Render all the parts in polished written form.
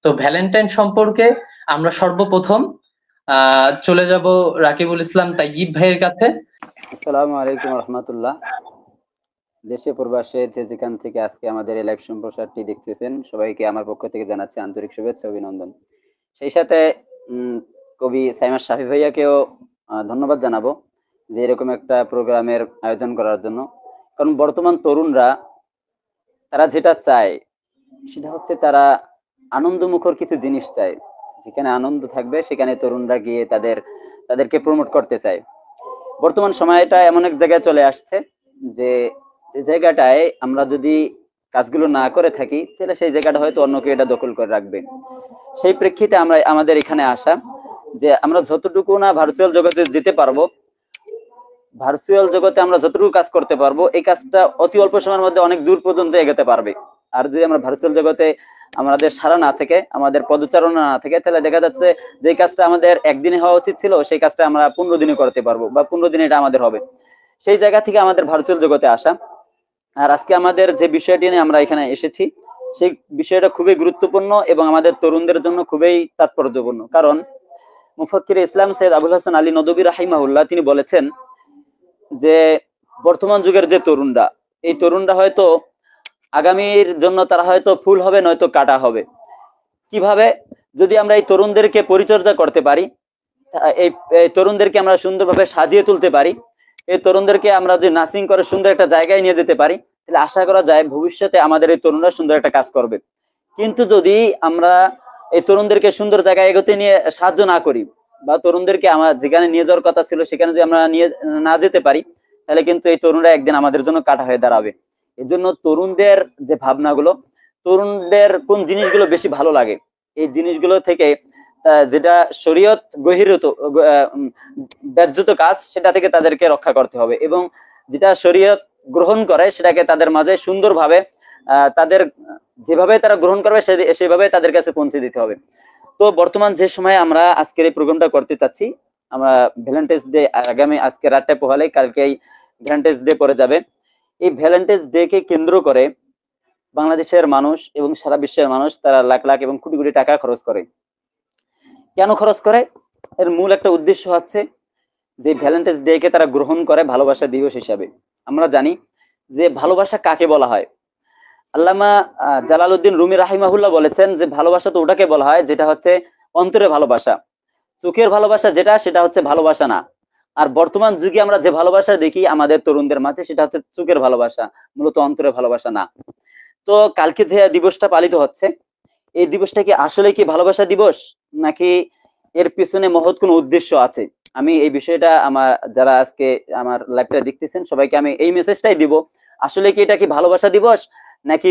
তো ভ্যালেন্টাইন সম্পর্কে আমরা সর্বপ্রথম চলে যাব রাকিবুল ইসলাম তাইয়িব ভাইয়ের কাছে। আসসালামু আলাইকুম রহমতুল্লাহ। দেশে প্রবাসে যে যেখান থেকে আজকে আমাদের এই লাইভ সম্প্রচারটি দেখতেছেন সবাইকে আমার পক্ষ থেকে জানাচ্ছি আন্তরিক শুভেচ্ছা অভিনন্দন। সেই সাথে উম, কবি সাইমা শাফি ভাইয়াকেও ধন্যবাদ জানাবো যে এরকম একটা প্রোগ্রামের আয়োজন করার জন্য। কারণ বর্তমান তরুণরা তারা যেটা চায় সেটা হচ্ছে তারা আনন্দমুখর কিছু জিনিস চায়। যেখানে আনন্দ থাকবে সেখানে তরুণরা গিয়ে তাদেরকে প্রমোট করতে চায়। বর্তমান সময়টা এমন এক জায়গায় চলে আসছে যে যে জায়গাটায় আমরা যদি কাজগুলো না করে থাকি তাহলে সেই জায়গাটা হয়তো অন্য কেউ এটা দখল করে রাখবে। সেই প্রেক্ষিতে আমরা আমাদের এখানে আসা যে আমরা যতটুকু না ভার্চুয়াল জগতে যেতে পারবো, ভার্চুয়াল জগতে আমরা যতটুকু কাজ করতে পারবো এই কাজটা অতি অল্প সময়ের মধ্যে অনেক দূর পর্যন্ত এগোতে পারবে। আর যদি আমরা ভার্চুয়াল জগতে আমাদের সারা না থেকে, আমাদের পদচারণা না থেকে, তাহলে দেখা যাচ্ছে যে কাজটা আমাদের একদিনে হওয়া উচিত ছিল সেই কাজটা আমরা 15 দিনে করতে পারবো বা 15 দিনে এটা আমাদের হবে। সেই জায়গা থেকে আমাদের ভার্চুয়াল জগতে আসা। আর আজকে আমাদের যে বিষয়টি নিয়ে আমরা এখানে এসেছি সেই বিষয়টা খুবই গুরুত্বপূর্ণ এবং আমাদের তরুণদের জন্য খুবই তাৎপর্যপূর্ণ। কারণ মুফাক্কির ইসলাম সৈয়দ আবুল হাসান আলী নদভী রাহিমাহুল্লাহ তিনি বলেছেন যে বর্তমান যুগের যে তরুণরা, এই তরুণরা হয়তো আগামীর জন্য তারা হয়তো ফুল হবে নয়তো কাটা হবে। কিভাবে? যদি আমরা এই তরুণদেরকে পরিচর্যা করতে পারি, এই তরুণদেরকে আমরা সুন্দরভাবে সাজিয়ে তুলতে পারি, এই তরুণদেরকে আমরা যদি নার্সিং করে সুন্দর একটা জায়গায় নিয়ে যেতে পারি, তাহলে আশা করা যায় ভবিষ্যতে আমাদের এই তরুণরা সুন্দর একটা কাজ করবে। কিন্তু যদি আমরা এই তরুণদেরকে সুন্দর জায়গায় এগোতে নিয়ে সাহায্য না করি বা তরুণদেরকে আমার যেখানে নিয়ে যাওয়ার কথা ছিল সেখানে যদি আমরা নিয়ে না যেতে পারি, তাহলে কিন্তু এই তরুণরা একদিন আমাদের জন্য কাটা হয়ে দাঁড়াবে। এই জন্য তরুণদের যে ভাবনাগুলো, তরুণদের কোন জিনিসগুলো বেশি ভালো লাগে, এই জিনিসগুলো থেকে যেটা শরীয়ত বহির্ভূত ব্যায্যত কাজ সেটা থেকে তাদেরকে রক্ষা করতে হবে এবং যেটা শরীয়ত গ্রহণ করে সেটাকে তাদের মাঝে সুন্দরভাবে তাদের যেভাবে তারা গ্রহণ করবে সেভাবে তাদের কাছে পৌঁছে দিতে হবে। তো বর্তমান যে সময় আমরা আজকের এই প্রোগ্রামটা করতে চাচ্ছি, আমরা ভ্যালেন্টাইন্স ডে আগামী আজকে রাতটা পোহালে কালকেই ভ্যালেন্টাইন্স ডে পরে যাবে। এই ভ্যালেন্টাইন্স ডে কে কেন্দ্র করে বাংলাদেশের মানুষ এবং সারা বিশ্বের মানুষ তারা লাখ লাখ এবং কোটি কোটি টাকা খরচ করে। কেন খরচ করে? এর মূল একটা উদ্দেশ্য হচ্ছে যে ভ্যালেন্টাইন্স ডে কে তারা গ্রহণ করে ভালোবাসা দিবস হিসাবে। আমরা জানি যে ভালোবাসা কাকে বলা হয়। আল্লামা জালালউদ্দিন রুমি রাহিমাহুল্লাহ বলেছেন যে ভালোবাসা তো ওটাকে বলা হয় যেটা হচ্ছে অন্তরে ভালোবাসা। চোখের ভালোবাসা যেটা সেটা হচ্ছে ভালোবাসা না। আর বর্তমান যুগে আমরা যে ভালোবাসা দেখি আমাদের তরুণদের মাঝে সেটা হচ্ছে চোখের ভালোবাসা, মূলত অন্তরের ভালোবাসা না। তো কালকে যে দিবসটা পালিত হচ্ছে, এই দিবসটা কি আসলে কি ভালোবাসা দিবস, নাকি এর পিছনে মহৎ কোনো উদ্দেশ্য আছে? আমি এই বিষয়টা আমার যারা আজকে আমার লাইভটা দেখতেছেন সবাইকে আমি এই মেসেজটাই দিব, আসলে কি এটা কি ভালোবাসা দিবস, নাকি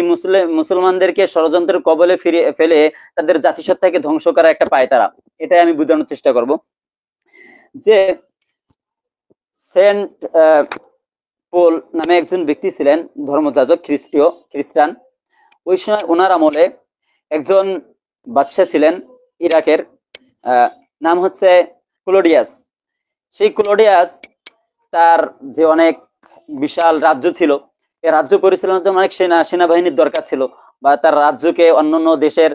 মুসলমানদেরকে ষড়যন্ত্রের কবলে ফিরে ফেলে তাদের জাতিসত্তাকে ধ্বংস করা একটা পায়তারা। এটাই আমি বোঝানোর চেষ্টা করব যে সেন্ট পোল নামে একজন ব্যক্তি ছিলেন ধর্মযাজক, খ্রিস্টান। ওই সময় ওনার আমলে একজন বাদশাহ ছিলেন ইরাকের, নাম হচ্ছে ক্লোডিয়াস। সেই ক্লোডিয়াস তার যে অনেক বিশাল রাজ্য ছিল, এই রাজ্য পরিচালনার জন্য অনেক সেনাবাহিনীর দরকার ছিল, বা তার রাজ্যকে অন্যান্য দেশের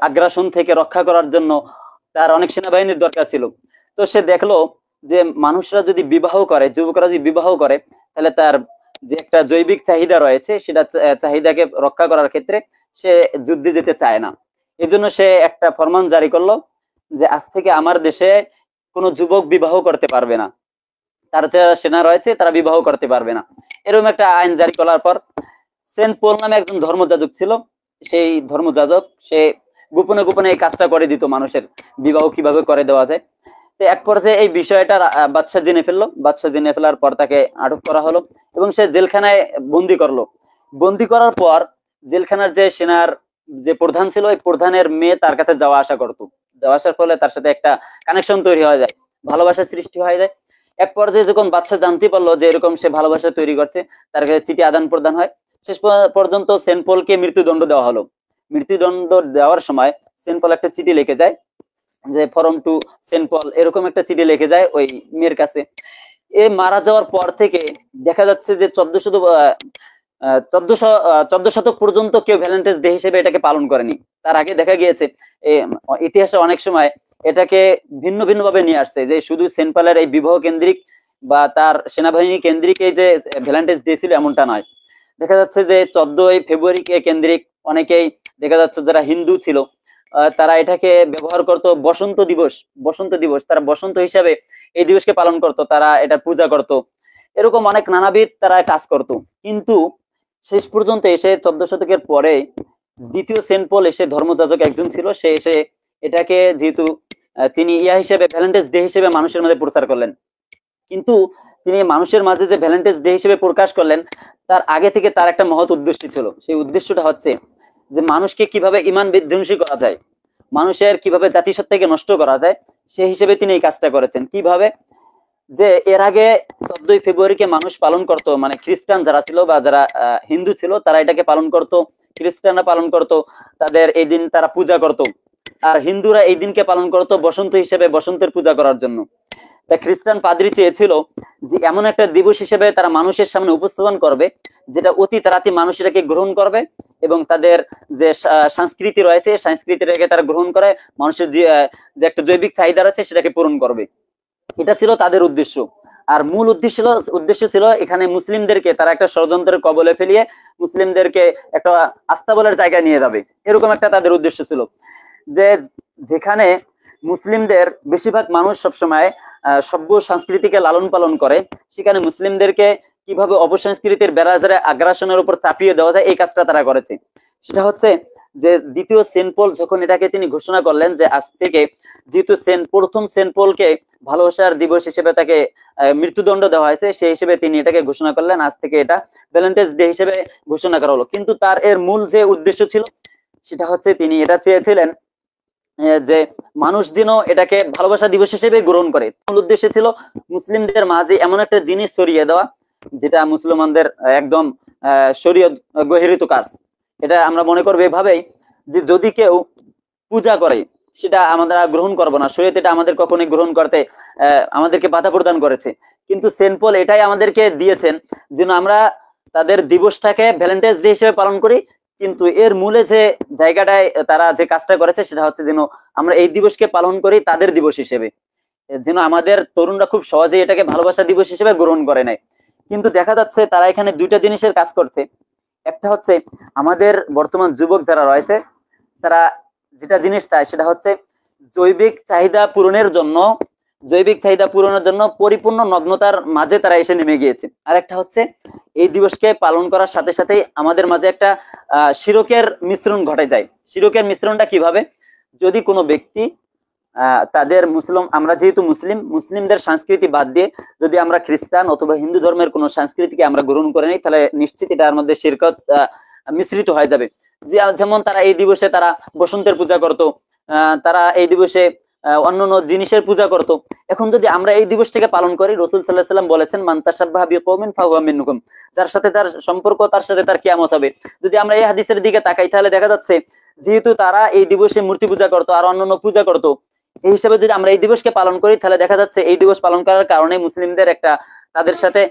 আগ্রাসন থেকে রক্ষা করার জন্য তার অনেক সেনাবাহিনীর দরকার ছিল। তো সে দেখলো যে মানুষরা যদি বিবাহ করে, যুবকরা যদি বিবাহ করে, তাহলে তার যে একটা জৈবিক চাহিদা রয়েছে সেটা চাহিদাকে রক্ষা করার ক্ষেত্রে সে যুদ্ধে যেতে চায় না। এই জন্য সে একটা ফরমান জারি করলো যে আজ থেকে আমার দেশে কোনো যুবক বিবাহ করতে পারবে না, তার যারা সেনা রয়েছে তারা বিবাহ করতে পারবে না। এরকম একটা আইন জারি করার পর সেন্ট পল নামে একজন ধর্মযাজক ছিল, সেই ধর্মযাজক সে গোপনে গোপনে এই কাজটা করে দিত, মানুষের বিবাহ কিভাবে করে দেওয়া যায়। তো এক পর্যায়ে এই বিষয়টা বাদশাহ জেনে ফেললো। বাদশাহ জেনে ফেলার পর তাকে আটক করা হলো এবং সে জেলখানায় বন্দি করলো। বন্দি করার পর জেলখানার যে সেনার যে প্রধান ছিল, ওই প্রধানের মেয়ে তার কাছে যাওয়া আসা করতো। যাওয়া আসার ফলে তার সাথে একটা কানেকশন তৈরি হয়ে যায়, ভালোবাসার সৃষ্টি হয়ে যায়। এক পর্যায়ে যখন বাদশাহ জানতে পারলো যে এরকম সে ভালোবাসা তৈরি করছে, তার কাছে চিঠি আদান প্রদান হয়। শেষ পর্যন্ত সেন্ট পলকে মৃত্যুদণ্ড দেওয়া হলো। মৃত্যুদণ্ড দেওয়ার সময় সেন্ট পল একটা চিঠি লিখে যায় যে ফরম টু সেন্ট পল, এরকম একটা চিঠি লিখে যায় ওই মেয়ের কাছে। এ মারা যাওয়ার পর থেকে দেখা যাচ্ছে যে চোদ্দ শতক পর্যন্ত কেউ ভ্যালেন্টাইন্স ডে হিসেবে এটাকে পালন করেনি। তার আগে দেখা গিয়েছে ইতিহাসে অনেক সময় এটাকে ভিন্ন ভিন্ন ভাবে নিয়ে আসছে, যে শুধু সেন্ট পলের এই বিবাহ কেন্দ্রিক বা তার সেনাবাহিনী কেন্দ্রিক এই যে ভ্যালেন্টাইন্স ডে ছিল এমনটা নয়। দেখা যাচ্ছে যে 14 ফেব্রুয়ারিকে কেন্দ্রিক অনেকেই দেখা যাচ্ছে যারা হিন্দু ছিল তারা এটাকে ব্যবহার করত বসন্ত দিবস তারা বসন্ত হিসাবে এই দিবসকে পালন করত, তারা এটা পূজা করত, এরকম অনেক নানাবিধ তারা কাজ করত। কিন্তু শেষ পর্যন্ত এসে 14 শতকের পরে দ্বিতীয় সেন্ট পল এসে ধর্মযাজক একজন ছিল, সে এসে এটাকে যেহেতু তিনি ইয়া হিসেবে ভ্যালেন্টাইন্স ডে হিসেবে মানুষের মাঝে প্রচার করলেন, কিন্তু তিনি মানুষের মাঝে যে ভ্যালেন্টাইন্স ডে হিসেবে প্রকাশ করলেন তার আগে থেকে তার একটা মহৎ উদ্দেশ্য ছিল। সেই উদ্দেশ্যটা হচ্ছে যে মানুষকে কিভাবে ঈমান বিধ্বংসী করা যায়, মানুষের কিভাবে জাতিসত্তাকে নষ্ট করা যায়, সেই হিসেবে তিনি এই কাজটা করেছেন। কিভাবে, যে এর আগে 14 ফেব্রুয়ারিকে মানুষ পালন করত, মানে খ্রিস্টান যারা ছিল বা যারা হিন্দু ছিল তারা এটাকে পালন করত, খ্রিস্টানরা পালন করত, তাদের এই দিন তারা পূজা করত, আর হিন্দুরা এই দিনকে পালন করত বসন্ত হিসেবে, বসন্তের পূজা করার জন্য। তা খ্রিস্টান পাদ্রী চেয়েছিল যে এমন একটা দিবস হিসেবে তারা মানুষের সামনে উপস্থাপন করবে যেটা অতি তাড়াতাড়ি মানুষ এটাকে গ্রহণ করবে এবং তাদের যে সংস্কৃতি রয়েছে সংস্কৃতিটাকে তারা গ্রহণ করে মানুষের যে একটা জৈবিক চাহিদা রয়েছে সেটাকে পূরণ করবে। এটা ছিল তাদের উদ্দেশ্য। আর মূল উদ্দেশ্য ছিল এখানে মুসলিমদেরকে তারা একটা ষড়যন্ত্রের কবলে ফেলিয়ে মুসলিমদেরকে একটা আস্তাবলের জায়গায় নিয়ে যাবে, এরকম একটা তাদের উদ্দেশ্য ছিল। যে যেখানে মুসলিমদের বেশিরভাগ মানুষ সবসময় সভ্য সংস্কৃতিকে লালন পালন করে, সেখানে মুসলিমদেরকে কিভাবে অপসংস্কৃতির বেড়াজারে আগ্রাসনের উপর চাপিয়ে দেওয়া যায় এই কাজটা তারা করেছে। সেটা হচ্ছে যে দ্বিতীয় সেন্ট পল যখন এটাকে তিনি ঘোষণা করলেন যে আজ থেকে যেহেতু প্রথম সেন্ট পলকে ভালোবাসার দিবস হিসেবে তাকে মৃত্যুদণ্ড দেওয়া হয়েছে, সেই হিসেবে তিনি এটাকে ঘোষণা করলেন আজ থেকে এটা ভ্যালেন্টাইন্স ডে হিসেবে ঘোষণা করা হলো। কিন্তু তার এর মূল যে উদ্দেশ্য ছিল সেটা হচ্ছে তিনি এটা চেয়েছিলেন যে মানুষ যেন এটাকে ভালোবাসা দিবস হিসেবে গ্রহণ করে। মূল উদ্দেশ্য ছিল মুসলিমদের মাঝে এমন একটা জিনিস ছড়িয়ে দেওয়া যেটা মুসলমানদের একদম শরীয়ত বহির্ভূত কাজ। এটা আমরা মনে করবো এভাবেই যে যদি কেউ পূজা করে সেটা আমরা গ্রহণ করবো না, শরীয়ত এটা আমাদের কখনোই গ্রহণ করতে আমাদেরকে বাধা প্রদান করেছে। কিন্তু সেন্ট পল এটাই আমাদেরকে দিয়েছেন যেন আমরা তাদের দিবসটাকে ভ্যালেন্টাইন্স ডে হিসেবে পালন করি, কিন্তু এর মূলে যে জায়গাটায় তারা যে কাজটা করেছে সেটা হচ্ছে যেন আমরা এই দিবসকে পালন করি তাদের দিবস হিসেবে, যেন আমাদের তরুণরা খুব সহজে এটাকে ভালোবাসা দিবস হিসেবে গ্রহণ করে নেয়। কিন্তু দেখা যাচ্ছে তারা এখানে দুইটা জিনিসের কাজ করছে। একটা হচ্ছে আমাদের বর্তমান যুবক যারা রয়েছে তারা যেটা জিনিস চায় সেটা হচ্ছে জৈবিক চাহিদা পূরণের জন্য পরিপূর্ণ নগ্নতার মাঝে তারা এসে নেমে গিয়েছে। আর একটা হচ্ছে এই দিবসকে পালন করার সাথে সাথে আমাদের মাঝে একটা শিরকের মিশ্রণ ঘটে যায়। শিরকের মিশ্রণটা কিভাবে, যদি কোনো ব্যক্তি তাদের আমরা যেহেতু মুসলিমদের সংস্কৃতি বাদ দিয়ে যদি আমরা খ্রিস্টান অথবা হিন্দু ধর্মের কোন সংস্কৃতিকে আমরা গ্রহণ করে নিই তাহলে নিশ্চিত এটার মধ্যে শিরকত মিশ্রিত হয়ে যাবে। যেমন তারা এই দিবসে তারা বসন্তের পূজা করত, তারা এই দিবসে অন্যান্য জিনিসের পূজা করত। এখন যদি আমরা এই দিবসটাকে পালন করি, রাসূল সাল্লাল্লাহু আলাইহি ওয়াসাল্লাম বলেছেন মান তাশাব্বাহা বিকওমিন ফাহুয়া মিনহুম, যার সাথে তার সম্পর্ক তার সাথে তার কিয়ামত হবে। যদি আমরা এই হাদিসের দিকে তাকাই তাহলে দেখা যাচ্ছে যেহেতু তারা এই দিবসে মূর্তি পূজা করত আর অন্যান্য পূজা করত, এই হিসাবে যদি আমরা এই দিবসকে পালন করি তাহলে দেখা যাচ্ছে এই দিবস পালন করার কারণে মুসলিমদের একটা তাদের সাথে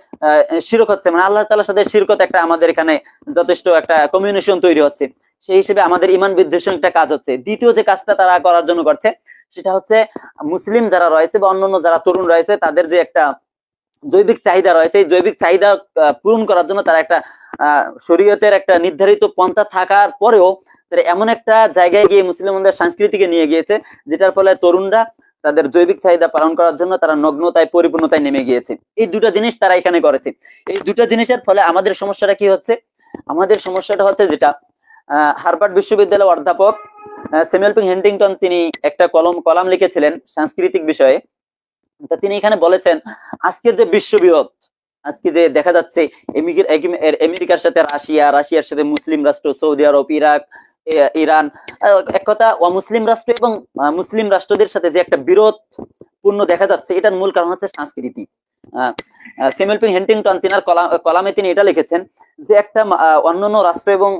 শিরক হচ্ছে, মানে আল্লাহ তাআলার সাথে শিরকত একটা আমাদের এখানে যথেষ্ট একটা কমিউনিকেশন তৈরি হচ্ছে, সেই হিসেবে আমাদের ঈমান বিদ্বেষণ একটা কাজ হচ্ছে। দ্বিতীয় যে কাজটা তারা করার জন্য করছে সেটা হচ্ছে মুসলিম যারা রয়েছে বা অন্যান্য যারা তরুণ রয়েছে তাদের যে একটা জৈবিক চাহিদা রয়েছে এই জৈবিক চাহিদা পূরণ করার জন্য তারা একটা শরীয়তের একটা নির্ধারিত পন্থা থাকার পরেও এমন একটা জায়গায় গিয়ে মুসলিমদের সংস্কৃতিকে নিয়ে গিয়েছে যেটার ফলে তরুণরা তাদের জৈবিক চাহিদা পালন করার জন্য তারা নগ্নতায় পরিপূর্ণতায় নেমে গিয়েছে। এই দুটা জিনিস তারা এখানে করেছে। এই দুটা জিনিসের ফলে আমাদের সমস্যাটা কি হচ্ছে, আমাদের সমস্যাটা হচ্ছে যেটা হার্ভার্ড বিশ্ববিদ্যালয়ের অধ্যাপক স্যামুয়েল পি হেন্টিংটন তিনি একটা কলাম লিখেছিলেন সাংস্কৃতিক বিষয়ে। তা তিনি এখানে বলেছেন আজকের যে বিশ্ববিরোধ, আজকে যে দেখা যাচ্ছে আমেরিকার সাথে রাশিয়ার সাথে মুসলিম রাষ্ট্র সৌদি আরব, ইরাক, ইরান, এক কথা অমুসলিম রাষ্ট্র এবং মুসলিম রাষ্ট্রদের সাথে যে একটা বিরোধ পূর্ণ দেখা যাচ্ছে, এটার মূল কারণ হচ্ছে সংস্কৃতি। স্যামুয়েল পি হেন্টিংটন তিনার কলামে তিনি এটা লিখেছেন যে একটা অন্যান্য রাষ্ট্র এবং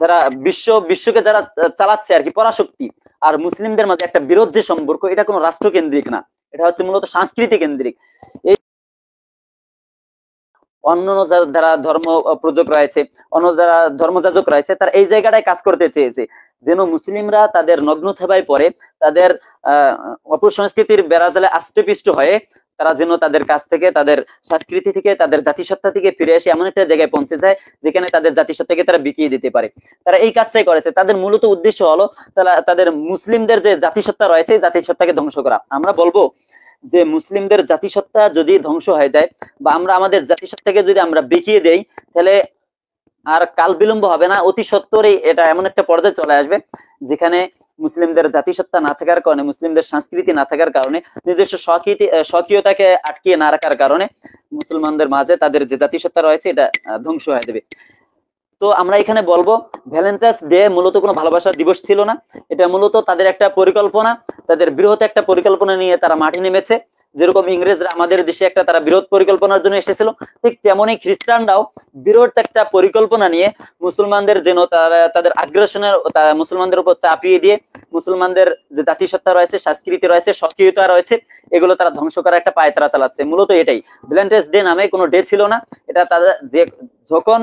যারা বিশ্বকে যারা চালাচ্ছে আর কি পরাশক্তি আর মুসলিমদের মাঝে একটা বিরোধ যে সম্পর্ক, এটা কোনো রাষ্ট্র কেন্দ্রিক না, এটা হচ্ছে মূলত সংস্কৃতি কেন্দ্রিক। এই অন্যান্য যারা ধর্ম প্রযোজক রয়েছে, অন্য যারা ধর্মযাজক রয়েছে, তারা এই জায়গাটায় কাজ করতে চেয়েছে যেন মুসলিমরা তাদের নগ্ন থাবায় পরে তাদের অপসংস্কৃতির বেড়াজালে আষ্টপিষ্ট হয়ে তারা যেন তাদের কাছ থেকে, তাদের সংস্কৃতি থেকে, তাদের জাতিসত্তা থেকে ফিরে এসে এমন একটা জায়গায় পৌঁছে যায় যেখানে তাদের জাতিসত্তাকে তারা বিকিয়ে দিতে পারে। তারা এই কাজটাই করেছে। তাদের মূলত উদ্দেশ্য হলো তাদের মুসলিমদের যে জাতিসত্তা রয়েছে এই জাতিসত্তাকে ধ্বংস করা। আমরা বলবো যে মুসলিমদের জাতিসত্তা যদি ধ্বংস হয়ে যায় বা আমরা আমাদের জাতিসত্তাকে যদি আমরা বিকিয়ে দেই, তাহলে আর কাল বিলম্ব হবে না, অতি সত্বরই এটা এমন একটা পর্যায়ে চলে আসবে যেখানে মুসলিমদের জাতিসত্তা না থাকার কারণে, মুসলিমদের সংস্কৃতি না থাকার কারণে, নিজস্ব স্বকীয়তাকে আটকিয়ে না রাখার কারণে মুসলমানদের মাঝে তাদের যে জাতিসত্তা রয়েছে এটা ধ্বংস হয়ে যাবে। তো আমরা এখানে বলবো ভ্যালেন্টাইন্স ডে মূলত কোনো ভালোবাসার দিবস ছিল না, এটা মূলত তাদের একটা পরিকল্পনা, তাদের বৃহৎ একটা পরিকল্পনা নিয়ে তারা মাঠে নেমেছে। যেরকম ইংরেজরা আমাদের দেশে একটা তারা বৃহৎ পরিকল্পনার জন্য এসেছিল, ঠিক তেমনই খ্রিস্টানরাও বৃহৎ একটা পরিকল্পনা নিয়ে মুসলমানদের যেন তারা তাদের আগ্রাসনের মুসলমানদের উপর চাপিয়ে দিয়ে মুসলমানদের যে জাতিসত্তা রয়েছে, সংস্কৃতি রয়েছে, স্বকীয়তা রয়েছে, এগুলো তারা ধ্বংস করার একটা পায়তারা চালাচ্ছে। মূলত এটাই। ভ্যালেন্টাইন্স ডে নামে কোনো ডে ছিল না। এটা তাদের যে যখন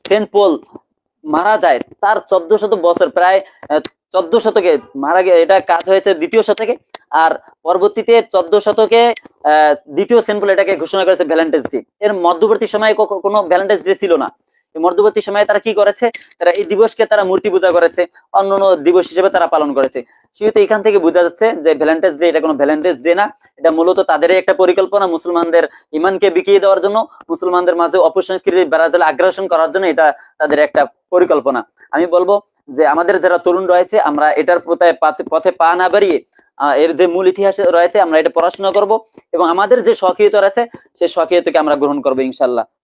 সেন্ট পল মারা যায় তার 1400 বছর, প্রায় 14 শতকে মারা গিয়ে এটা কাজ হয়েছে 2য় শতকে, আর পরবর্তীতে 14 শতকে দ্বিতীয় সেন্ট পল এটাকে ঘোষণা করেছে ভ্যালেন্টাইন্স ডে। এর মধ্যবর্তী সময়ে কোনো ভ্যালেন্টাইন্স ডে ছিল না। মধ্যবর্তী সময়ে তারা কি করেছে, তারা এই দিবসকে তারা মূর্তি পূজা করেছে, অন্যান্য দিবস হিসেবে তারা পালন করেছে। সেহেতু এখান থেকে বোঝা যাচ্ছে যে ভ্যালেন্টাইন্স ডে এটা কোনো ভ্যালেন্টাইন্স ডে না, এটা মূলত তাদেরই একটা পরিকল্পনা মুসলমানদের ইমানকে বিকিয়ে দেওয়ার জন্য, মুসলমানদের মাঝে অপসংস্কৃতি বেড়াজালে আগ্রাসন করার জন্য এটা তাদের একটা পরিকল্পনা। আমি বলবো যে আমাদের যারা তরুণ রয়েছে আমরা এটার পথে পা না বাড়িয়ে এর যে মূল ইতিহাস রয়েছে আমরা এটা পড়াশোনা করব এবং আমাদের যে স্বকীয়তা রয়েছে সেই স্বকীয়তাকে আমরা গ্রহণ করবো ইনশাল্লাহ।